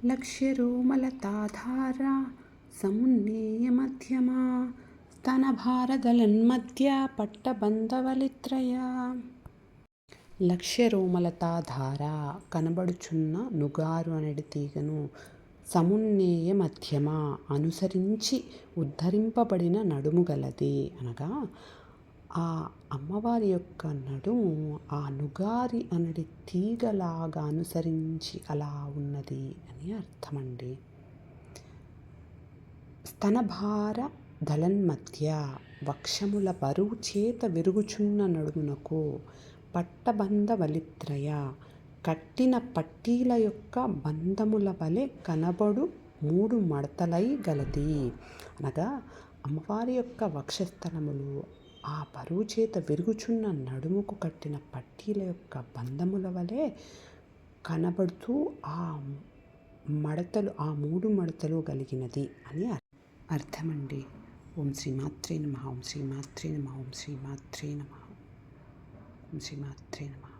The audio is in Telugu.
లక్ష్యరోమలతాధారా సమున్నేయ మధ్యమా స్తనభారదలన్మధ్య పట్టబంధవలిత్రయా. లక్ష్యరోమలతాధార కనబడుచున్న నుగారు అనడి తీగను, సమున్నేయ మధ్యమ అనుసరించి ఉద్ధరింపబడిన నడుము గలది. అనగా ఆ అమ్మవారి యొక్క నడుము ఆ నుగారి అనడి తీగలాగా అనుసరించి అలా ఉన్నది అని అర్థమండి. స్తనభార దళన్మధ్య వక్షముల బరువు చేత విరుగుచున్న నడుమునకు పట్టబంధ వలిత్రయ కట్టిన పట్టీల యొక్క బంధముల వలె కనబడు 3 మడతలై గలది. అనగా అమ్మవారి యొక్క వక్షస్థలములు ఆ బరువు చేత విరుగుచున్న నడుముకు కట్టిన పట్టీల యొక్క బంధముల వలె కనబడుతూ ఆ మడతలు ఆ 3 మడతలు కలిగినది అని అర్థమండి. ఓం శ్రీమాత్రే నమః. ఓం శ్రీమాత్రే నమః. ఓం శ్రీమాత్రే నమః. ఓం శ్రీమాత్రే నమః.